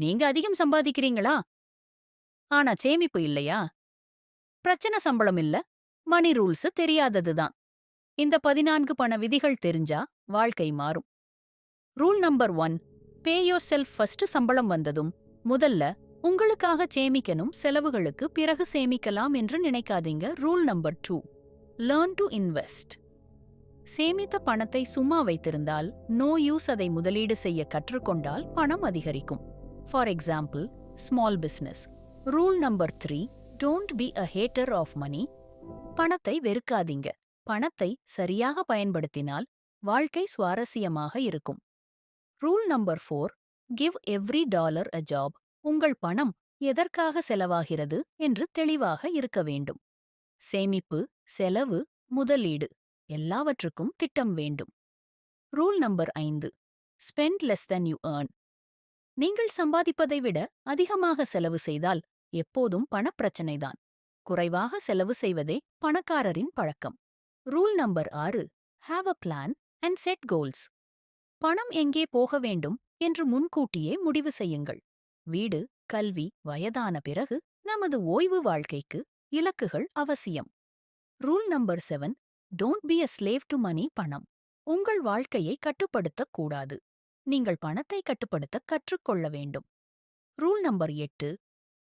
நீங்க அதிகம் சம்பாதிக்கிறீங்களா? ஆனா சேமிப்பு இல்லையா? பிரச்சனை சம்பளம் இல்ல, மணி ரூல்ஸ் தெரியாததுதான். இந்த 14 பண விதிகள் தெரிஞ்சா வாழ்க்கை மாறும். Rule number 1, pay your self first. சம்பளம் வந்ததும் முதல்ல உங்களுக்காக சேமிக்கணும், செலவுகளுக்கு பிறகு சேமிக்கலாம் என்று நினைக்காதீங்க. Rule number 2, learn to invest. சேமித்த பணத்தை சும்மா வைத்திருந்தால் நோ யூஸ். அதை முதலீடு செய்ய கற்றுக்கொண்டால் பணம் அதிகரிக்கும். For example, small business. Rule number 3, don't be a hater of money. பணத்தை வெறுக்காதீங்க. பணத்தை சரியாக பயன்படுத்தினால் வாழ்க்கை சுவாரஸ்யமாக இருக்கும். Rule number 4, give every dollar a job. உங்கள் பணம் எதற்காக செலவாகிறது என்று தெளிவாக இருக்க வேண்டும். சேமிப்பு, செலவு, முதலீடு எல்லாவற்றுக்கும் திட்டம் வேண்டும். Rule number 5, spend less then you earn. நீங்கள் சம்பாதிப்பதை விட அதிகமாக செலவு செய்தால் எப்போதும் பணப்பிரச்சனைதான். குறைவாக செலவு செய்வதே பணக்காரரின் பழக்கம். Rule number 6, have a plan and set goals. பணம் எங்கே போக வேண்டும் என்று முன்கூட்டியே முடிவு செய்யுங்கள். வீடு, கல்வி, வயதான பிறகு நமது ஓய்வு வாழ்க்கைக்கு இலக்குகள் அவசியம். Rule number 7, don't be a slave to money. பணம் உங்கள் வாழ்க்கையை கட்டுப்படுத்தக் கூடாது. நீங்கள் பணத்தை கட்டுப்படுத்த கற்றுக்கொள்ள வேண்டும். Rule number 8,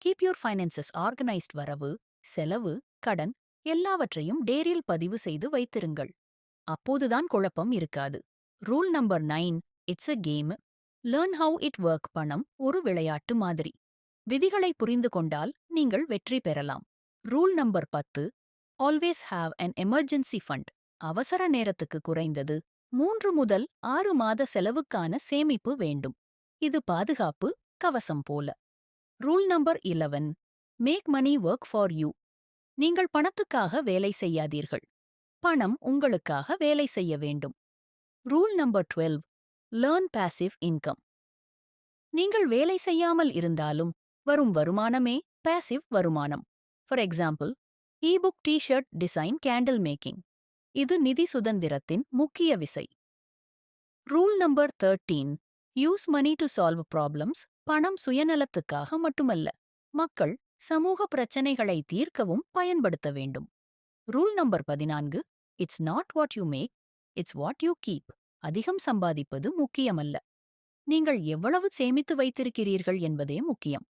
keep your finances organised. வரவு, செலவு, கடன் எல்லாவற்றையும் டேரியில் பதிவு செய்து வைத்திருங்கள். அப்போதுதான் குழப்பம் இருக்காது. Rule number 9, it's a game. Learn how it work. பணம் ஒரு விளையாட்டு மாதிரி. விதிகளை புரிந்து கொண்டால் நீங்கள் வெற்றி பெறலாம். Rule number 10, always have an emergency fund. அவசர நேரத்துக்கு குறைந்தது 3 முதல் 6 மாத செலவுக்கான சேமிப்பு வேண்டும். இது பாதுகாப்பு கவசம் போல. Rule number 11, make money work for you. நீங்கள் பணத்துக்காக வேலை செய்யாதீர்கள். பணம் உங்களுக்காக வேலை செய்ய வேண்டும். Rule number 12, learn passive income. நீங்கள் வேலை செய்யாமல் இருந்தாலும் வரும் வருமானமே பாசிவ் வருமானம். For example, e-book, T-shirt design, candle making. இது நிதி சுதந்திரத்தின் முக்கிய விசை. Rule number 13, use money to solve problems. பணம் சுயநலத்துக்காக மட்டுமல்ல, மக்கள் சமூக பிரச்சனைகளை தீர்க்கவும் பயன்படுத்த வேண்டும். Rule number 14, it's not what you make, it's what you keep. அதிகம் சம்பாதிப்பது முக்கியமல்ல, நீங்கள் எவ்வளவு சேமித்து வைத்திருக்கிறீர்கள் என்பதே முக்கியம்.